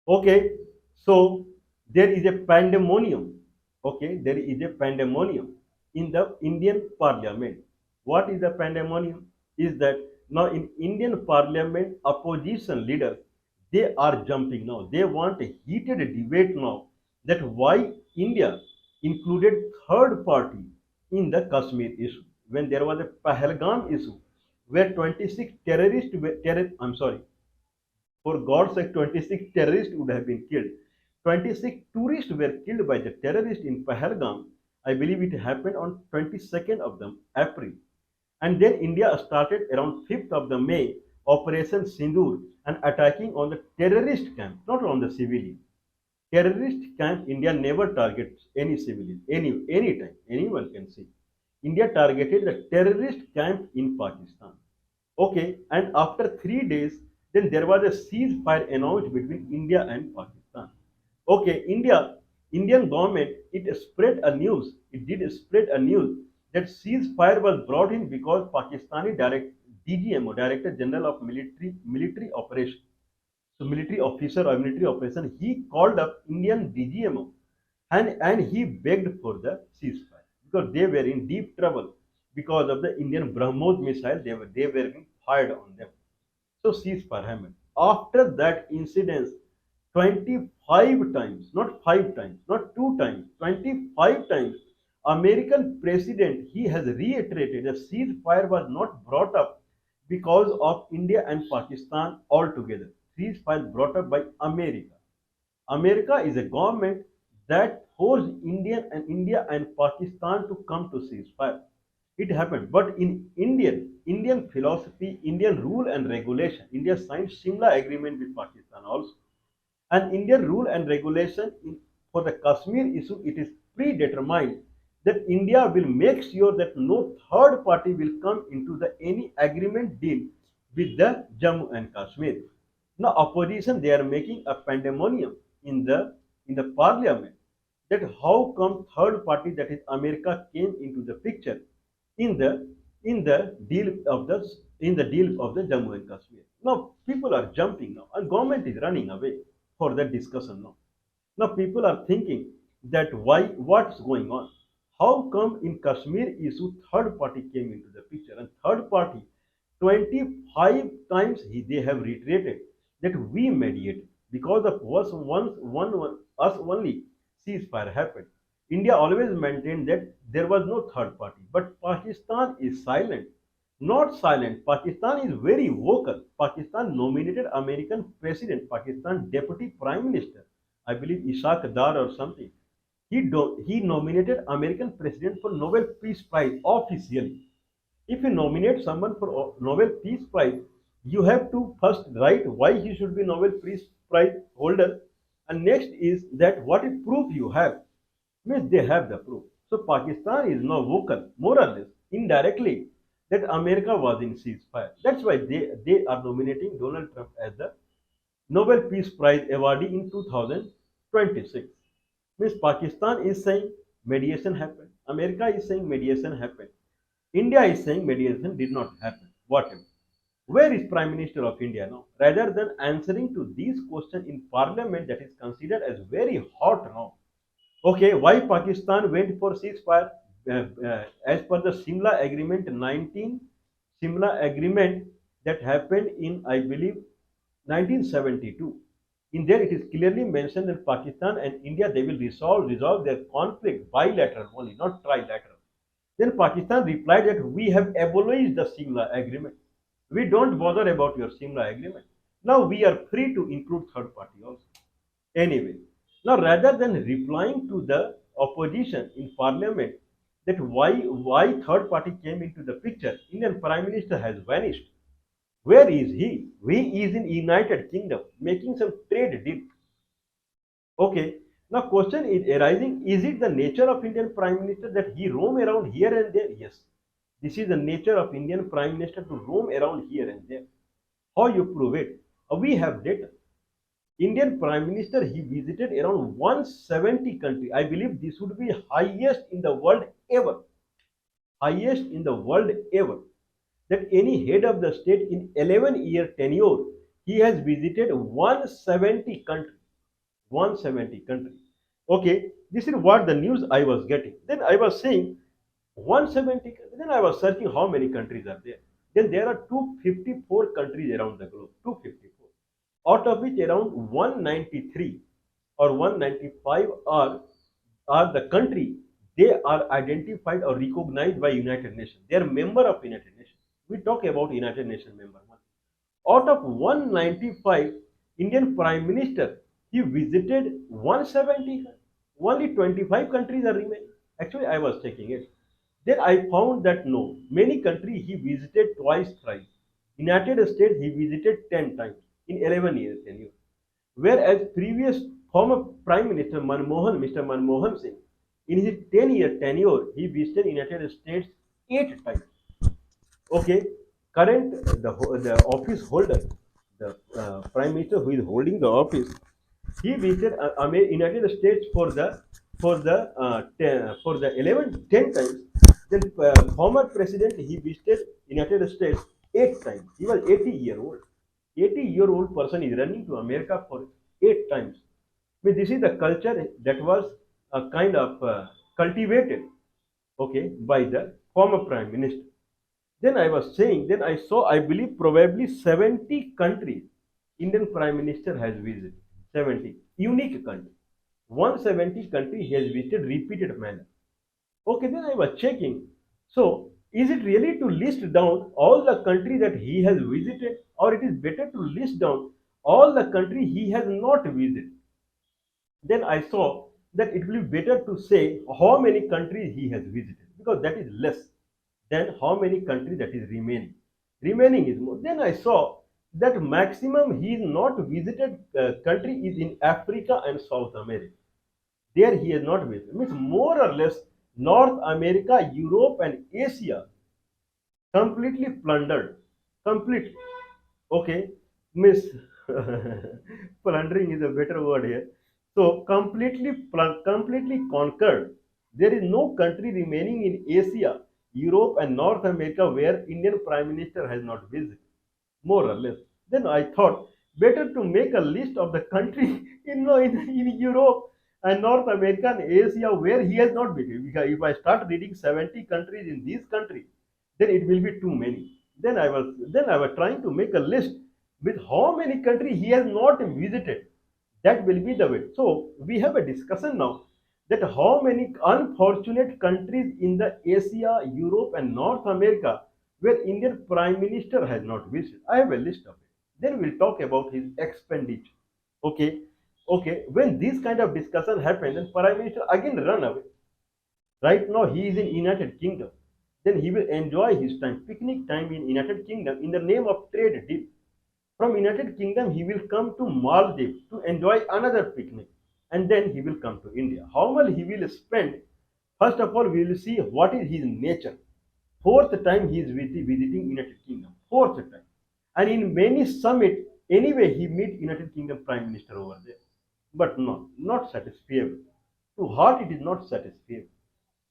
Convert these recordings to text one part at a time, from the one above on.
Okay, so there is a pandemonium. Okay, there is a pandemonium in the Indian Parliament. What is the pandemonium? Is that now in Indian Parliament, opposition leaders they are jumping now. They want a heated debate now that why India included third party in the Kashmir issue when there was a Pahalgam issue where 26 terrorists were I'm sorry, for God's sake, 26 terrorists would have been killed. 26 tourists were killed by the terrorists in Pahalgam. I believe it happened on 22nd of the April. And then India started around 5th of the May Operation Sindoor and attacking on the terrorist camp, not on the civilian. Terrorist camp, India never targets any civilian, any time. Anyone can see. India targeted the terrorist camp in Pakistan. Okay, and after 3 days, then there was a ceasefire announced between India and Pakistan. Okay, Indian government, it spread a news. It did spread a news that ceasefire was brought in because Pakistani DGMO, Director General of Military Operation, so military officer or military operation, he called up Indian DGMO and he begged for the ceasefire because they were in deep trouble because of the Indian BrahMos missile they were being fired on them. So ceasefire happened. After that incident, 25 times, not 5 times, not 2 times, 25 times, American president he has reiterated that ceasefire was not brought up because of India and Pakistan altogether. Ceasefire brought up by America. America is a government that forced India and Pakistan to come to ceasefire. It happened, but in Indian philosophy, Indian rule and regulation, India signed Shimla agreement with Pakistan also. And Indian rule and regulation for the Kashmir issue, it is predetermined that India will make sure that no third party will come into the any agreement deal with the Jammu and Kashmir. Now, opposition they are making a pandemonium in the parliament that how come third party that is America came into the picture in the in the deal of the Jammu and Kashmir. Now people are jumping now, and government is running away for that discussion now. Now people are thinking that why what's going on? How come in Kashmir issue third party came into the picture and third party 25 times they have reiterated that we mediated because of us only ceasefire happened. India always maintained that there was no third party, but Pakistan is silent. Not silent. Pakistan is very vocal. Pakistan nominated American president, Pakistan deputy prime minister, I believe Ishaq Dar or something. He nominated American president for Nobel Peace Prize officially. If you nominate someone for Nobel Peace Prize, you have to first write why he should be Nobel Peace Prize holder, and next is that what is proof you have. Means they have the proof. So Pakistan is now vocal, more or less, indirectly, that America was in ceasefire. That's why they are nominating Donald Trump as the Nobel Peace Prize awardee in 2026. Means Pakistan is saying mediation happened. America is saying mediation happened. India is saying mediation did not happen. Whatever. Where is Prime Minister of India now? Rather than answering to these questions in Parliament that is considered as very hot now. Okay, why Pakistan went for ceasefire? As per the Simla Agreement 19, Simla Agreement that happened in, I believe, 1972. In there, it is clearly mentioned that Pakistan and India they will resolve their conflict bilateral only, not trilateral. Then Pakistan replied that we have abolished the Simla Agreement. We don't bother about your Simla Agreement. Now we are free to include third party also. Anyway, now rather than replying to the opposition in parliament that why third party came into the picture, Indian Prime Minister has vanished. Where is he? He is in United Kingdom making some trade deal. Okay. Now question is arising, is it the nature of Indian Prime Minister that he roam around here and there? Yes. This is the nature of Indian Prime Minister to roam around here and there. How you prove it? We have data. Indian Prime Minister he visited around 170 countries. I believe this would be highest in the world ever. Highest in the world ever. That any head of the state in 11-year tenure he has visited 170 countries. 170 countries. Okay, this is what the news I was getting. Then I was saying 170. Then I was searching how many countries are there. Then there are 254 countries around the globe. 254, out of which around 193 or 195 are the country, they are identified or recognized by United Nations. They are member of United Nations. We talk about United Nations member one. Out of 195, Indian Prime Minister, he visited 170. Only 25 countries are remaining. Actually, I was checking it. Then I found that no, many countries he visited twice, thrice. United States he visited 10 times in 11 years tenure. Whereas previous former Prime Minister Mr. Manmohan Singh, in his 10-year tenure, he visited United States 8 times. Okay, current the office holder, the Prime Minister who is holding the office, he visited United States for the 10 times. Then former president he visited United States 8 times. He was 80-year-old. 80-year-old person is running to America for 8 times. I mean, this is the culture that was kind of cultivated, okay, by the former prime minister. Then I was saying, then I saw, I believe, probably 70 countries Indian Prime Minister has visited. 70 unique countries. 170 countries he has visited repeated manner. Okay, then I was checking. So, is it really to list down all the countries that he has visited, or it is better to list down all the countries he has not visited? Then I saw that it will be better to say how many countries he has visited, because that is less than how many countries that is remaining. Remaining is more. Then I saw that maximum he is not visited country is in Africa and South America. There he has not visited. Means more or less North America, Europe, and Asia completely plundered. Completely. Okay, miss plundering is a better word here. So completely conquered. There is no country remaining in Asia, Europe, and North America where Indian Prime Minister has not visited, more or less. Then I thought better to make a list of the countries in Europe and North America and Asia where he has not been. Because if I start reading 70 countries in these countries, then it will be too many. Then I was trying to make a list with how many countries he has not visited. That will be the way. So we have a discussion now that how many unfortunate countries in the Asia, Europe, and North America where Indian Prime Minister has not visited. I have a list of it. Then we'll talk about his expenditure. Okay, okay. When this kind of discussion happens, then Prime Minister again run away. Right now he is in United Kingdom. Then he will enjoy his time, picnic time in United Kingdom in the name of trade deal. From United Kingdom, he will come to Maldives to enjoy another picnic, and then he will come to India. How much he will spend? First of all, we will see what is his nature. Fourth time he is visiting United Kingdom. Fourth time, and in many summit, anyway he meet United Kingdom Prime Minister over there. But no, not satisfiable. To heart it is not satisfiable.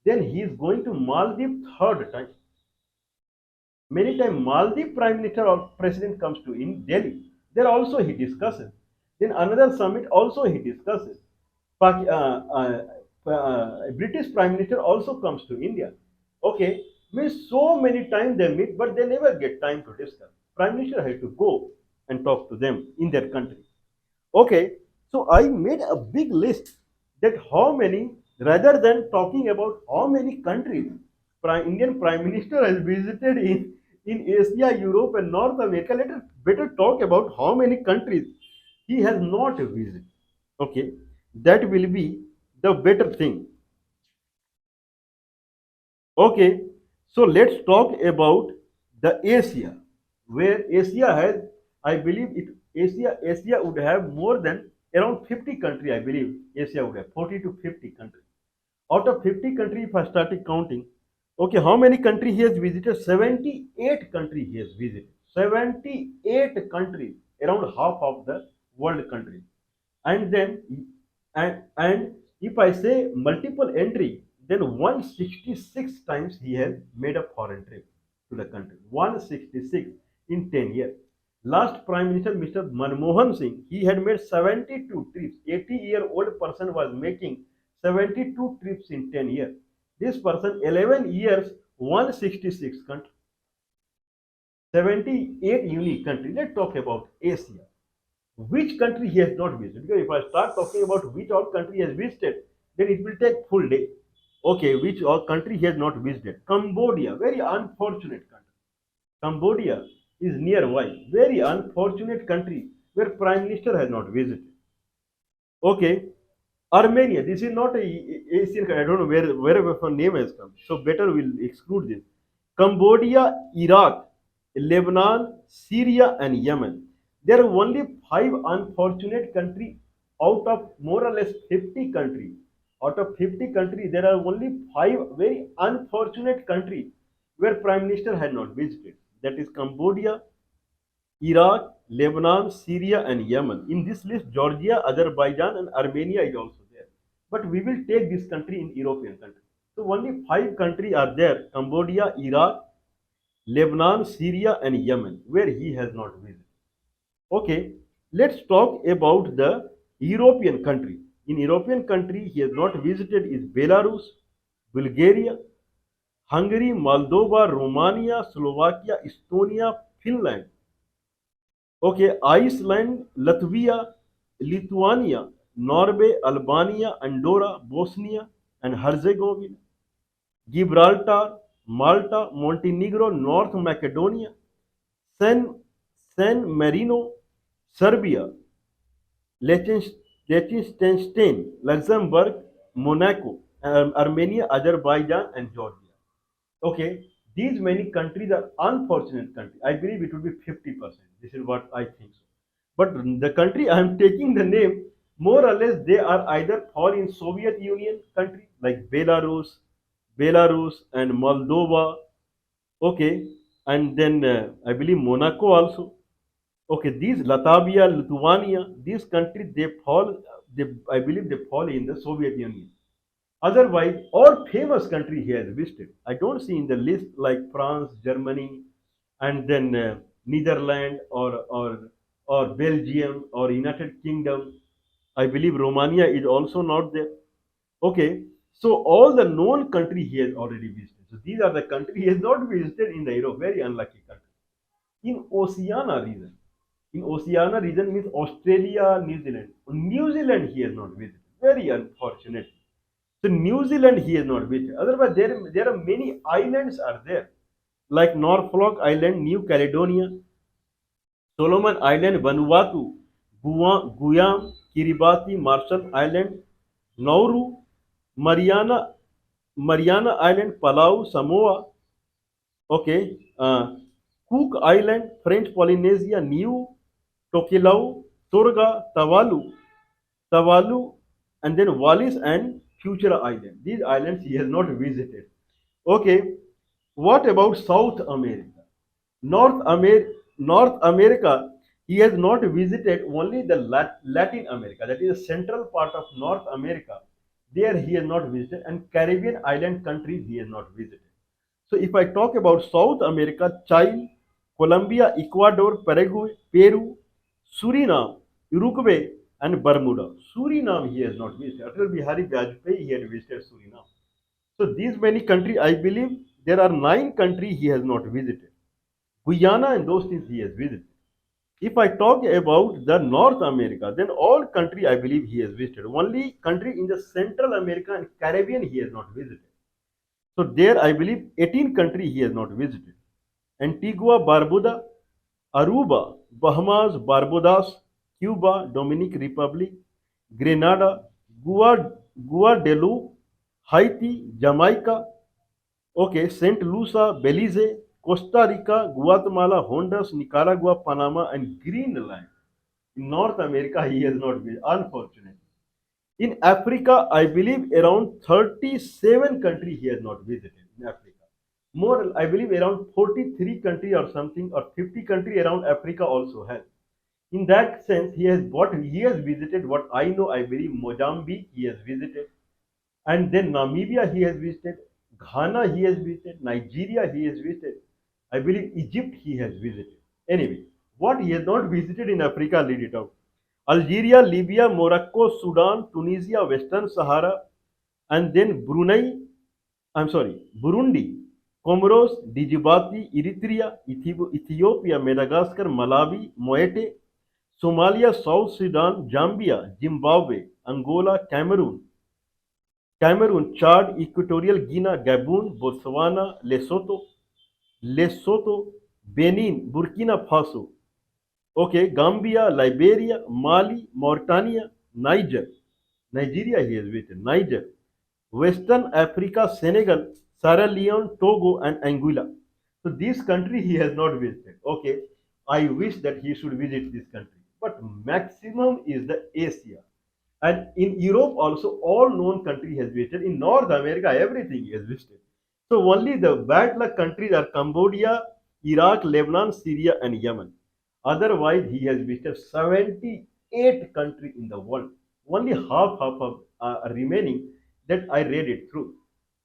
Then he is going to Maldives third time. Many times Maldives Prime Minister or President comes to in Delhi. There also he discusses. Then another summit also he discusses. British Prime Minister also comes to India. Okay, means so many times they meet, but they never get time to discuss. Prime Minister has to go and talk to them in their country. Okay, so I made a big list that how many, rather than talking about how many countries Indian Prime Minister has visited in Asia, Europe, and North America, let us better talk about how many countries he has not visited. Okay, that will be the better thing. Okay, so let's talk about the Asia, where Asia has, I believe it Asia would have more than around 50 countries. I believe Asia would have 40 to 50 countries. Out of 50 countries, if I started counting, okay, how many countries he has visited? 78 countries he has visited. 78 countries, around half of the world countries. And then, and if I say multiple entry, then 166 times he has made a foreign trip to the country. 166 in 10 years. Last Prime Minister, Mr. Manmohan Singh, he had made 72 trips. 80-year-old person was making 72 trips in 10 years. This person, 11 years, 166 countries, 78 unique countries. Let's talk about Asia. Which country he has not visited? Because if I start talking about which all country he has visited, then it will take full day. Okay, which all country he has not visited? Cambodia, very unfortunate country. Cambodia is nearby. Very unfortunate country where Prime Minister has not visited. Okay, Armenia. This is not a Asian country. I don't know where the name has come. So better we'll exclude this. Cambodia, Iraq, Lebanon, Syria, and Yemen. There are only five unfortunate countries out of more or less 50 countries. Out of 50 countries, there are only five very unfortunate countries where Prime Minister had not visited. That is Cambodia, Iraq, Lebanon, Syria, and Yemen. In this list, Georgia, Azerbaijan, and Armenia is also there. But we will take this country in European country. So only five countries are there: Cambodia, Iraq, Lebanon, Syria, and Yemen, where he has not visited. Okay, let's talk about the European country. In European country, he has not visited is Belarus, Bulgaria, Hungary, Moldova, Romania, Slovakia, Estonia, Finland. Okay, Iceland, Latvia, Lithuania, Norway, Albania, Andorra, Bosnia and Herzegovina, Gibraltar, Malta, Montenegro, North Macedonia, San, San Marino, Serbia, Liechtenstein, Luxembourg, Monaco, Armenia, Azerbaijan, and Georgia. Okay, these many countries are unfortunate countries. I believe it will be 50%. This is what I think so. But the country I am taking the name, more or less they are either fall in Soviet Union country like Belarus and Moldova. Okay, and then I believe Monaco also. Okay, these Latvia, Lithuania, these countries they fall. They, I believe they fall in the Soviet Union. Otherwise, all famous country he has visited. I don't see in the list like France, Germany, and then Netherlands or Belgium or United Kingdom. I believe Romania is also not there. Okay, so all the known country he has already visited. So these are the country he has not visited in the Europe. Very unlucky country. In Oceania region, in Oceania region means Australia, New Zealand. New Zealand he has not visited. Very unfortunate. So New Zealand he has not visited. Otherwise, there are many islands are there, like Norfolk Island, New Caledonia, Solomon Island, Vanuatu, Guam, Kiribati, Marshall Island, Nauru, Mariana, Mariana Island, Palau, Samoa. Okay, Cook Island, French Polynesia, New Tokelau, Torga, Tuvalu, and then Wallis and Futura Island. These islands he has not visited. Okay, what about South America? North America, he has not visited only the Latin America, that is the central part of North America. There he has not visited, and Caribbean island countries he has not visited. So if I talk about South America, Chile, Colombia, Ecuador, Paraguay, Peru, Suriname, Uruguay, and Bermuda. Suriname he has not visited. Atal Bihari Vajpayee he had visited Suriname. So these many countries, I believe there are nine countries he has not visited. Guyana and those things he has visited. If I talk about the North America, then all country I believe he has visited. Only country in the Central America and Caribbean he has not visited. So there I believe 18 countries he has not visited. Antigua, Barbuda, Aruba, Bahamas, Barbados, Cuba, Dominican Republic, Grenada, Guadeloupe, Haiti, Jamaica, okay, Saint Lucia, Belize, Costa Rica, Guatemala, Honduras, Nicaragua, Panama, and Greenland. In North America, he has not been, unfortunately. In Africa, I believe around 37 countries he has not visited in Africa. More, I believe around 43 countries or something, or 50 countries around Africa also has. In that sense, he has visited what I know, I believe Mozambique he has visited, and then Namibia he has visited, Ghana he has visited, Nigeria he has visited, I believe Egypt he has visited. Anyway, What he has not visited in Africa, I'll read it out. Algeria, Libya, Morocco, Sudan, Tunisia, Western Sahara, and then Brunei, I'm sorry, Burundi, Comoros, Djibouti, Eritrea, Ethiopia, Madagascar, Malawi, Moete, Somalia, South Sudan, Zambia, Zimbabwe, Angola, Cameroon, Chad, Equatorial Guinea, Gabon, Botswana, Lesotho, Benin, Burkina Faso, okay, Gambia, Liberia, Mali, Mauritania, Nigeria he has visited, Niger, Western Africa, Senegal, Sierra Leone, Togo, and Anguilla. So this country he has not visited. Okay, I wish that he should visit this country. But maximum is the Asia. And in Europe also, all known country has visited. In North America, everything he has visited. So only the bad luck countries are Cambodia, Iraq, Lebanon, Syria, and Yemen. Otherwise, he has visited 78 countries in the world. Only half of remaining that I read it through.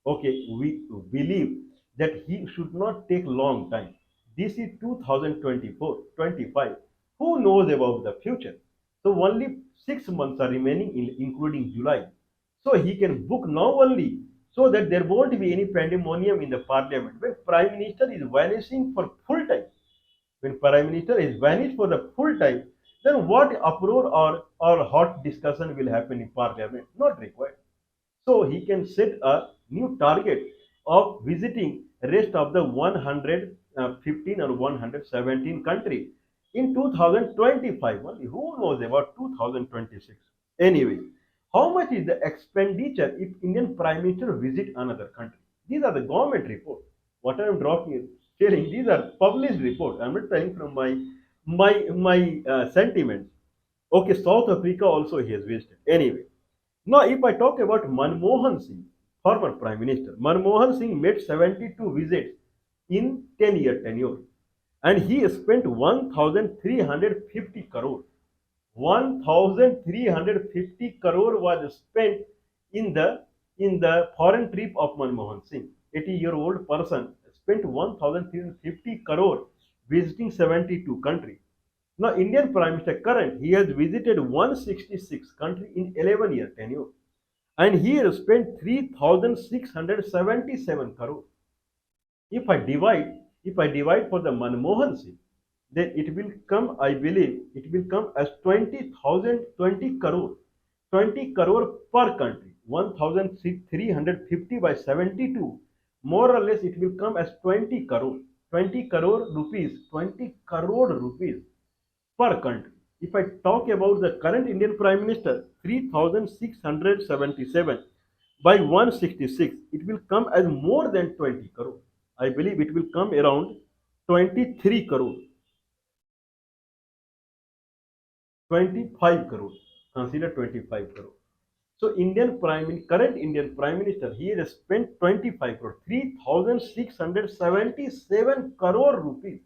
Okay, we believe that he should not take long time. This is 2024, 25. Who knows about the future? So only 6 months are remaining, including July. So he can book now only, so that there won't be any pandemonium in the parliament. When Prime Minister is vanishing for full time, when Prime Minister is vanished for the full time, then what uproar or hot discussion will happen in parliament? Not required. So he can set a new target of visiting rest of the 115 or 117 countries in 2025 only. Who knows about 2026? Anyway, how much is the expenditure if Indian Prime Minister visit another country? These are the government reports. What I am dropping, sharing, these are published reports. I'm not saying from my sentiments. Okay, South Africa also he has visited. Anyway, now, if I talk about Manmohan Singh, former Prime Minister, Manmohan Singh made 72 visits in 10-year tenure, and he spent 1,350 crore. 1,350 crore was spent in the foreign trip of Manmohan Singh. 80-year-old person spent 1,350 crore visiting 72 countries. Now, Indian Prime Minister current, he has visited 166 countries in 11-year tenure, and he has spent 3,677 crore. If I divide for the Manmohan Singh, then it will come, I believe, it will come as 20 crore, 20 crore per country, 1,350 by 72. More or less, it will come as 20 crore rupees, 20 crore rupees per country. If I talk about the current Indian Prime Minister, 3,677 by 166, it will come as more than 20 crore. I believe it will come around 23 crore, 25 crore. Consider 25 crore. So current Indian Prime Minister, he has spent 25 crore, 3,677 crore rupees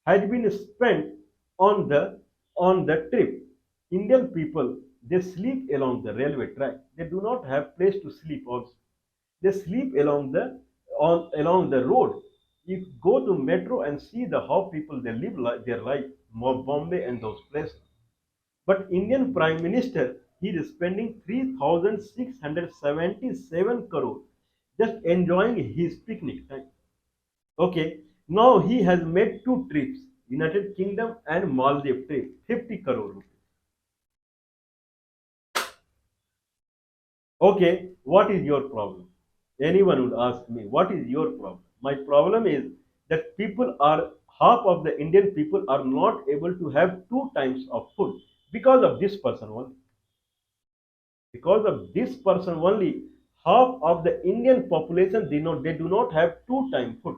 has been spent on the trip. Indian people, they sleep along the railway track. They do not have place to sleep also. They sleep along the road. You go to metro and see the how people they live their life, Bombay and those places. But Indian Prime Minister, he is spending 3,677 crore just enjoying his picnic time. Okay, now he has made two trips, United Kingdom and Maldives trip, 50 crore rupees. Okay, what is your problem? Anyone would ask me, what is your problem? My problem is that half of the Indian people are not able to have two times of food because of this person only. Because of this person only, half of the Indian population they do not have two time food.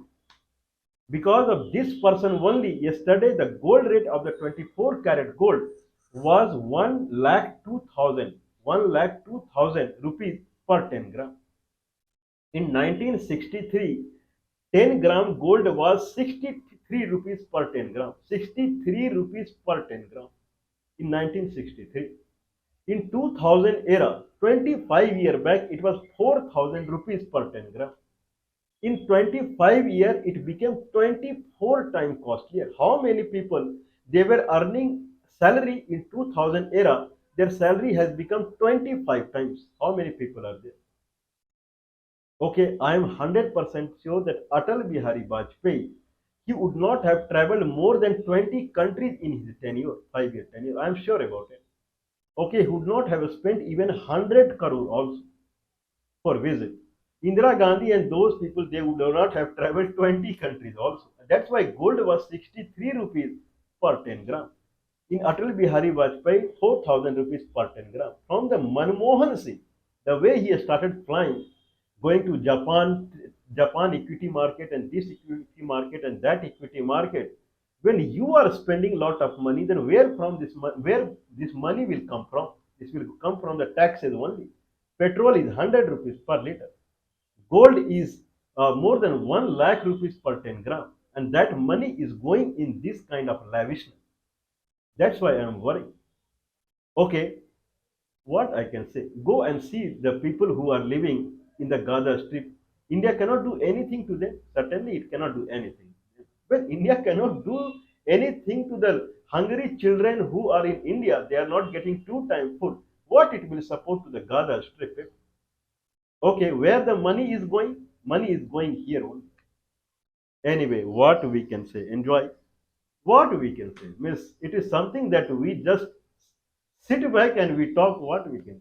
Because of this person only, yesterday the gold rate of the 24 karat gold was 1,02,000 rupees per 10 gram. In 1963, 10 gram gold was 63 rupees per 10 gram. 63 rupees per 10 gram in 1963. In 2000 era, 25-year back, it was 4,000 rupees per 10 gram. In 25 years, it became 24 times costlier. How many people They were earning salary in 2000 era. Their salary has become 25 times. How many people are there? Okay, I am 100% sure that Atal Bihari Vajpayee, he would not have traveled more than 20 countries in his tenure, 5-year tenure. I am sure about it. Okay, he would not have spent even 100 crore also for visit. Indira Gandhi and those people, they would not have traveled 20 countries also. That's why gold was 63 rupees per 10 gram. In Atal Bihari Vajpayee, 4,000 rupees per 10 gram. From the Manmohan Singh, the way he started flying, going to Japan equity market and this equity market and that equity market. When you are spending lot of money, then where this money will come from? This will come from the taxes only. Petrol is 100 rupees per liter. Gold is more than 1 lakh rupees per 10 gram, and that money is going in this kind of lavishness. That's why I am worried. Okay, what I can say, go and see the people who are living in the Gaza Strip. India cannot do anything to them. Certainly, it cannot do anything. Well, India cannot do anything to the hungry children who are in India. They are not getting two-time food. What it will support to the Gaza Strip? Okay, where the money is going? Money is going here only. Anyway, what we can say, enjoy. What we can say, miss, it is something that we just sit back and we talk what we can.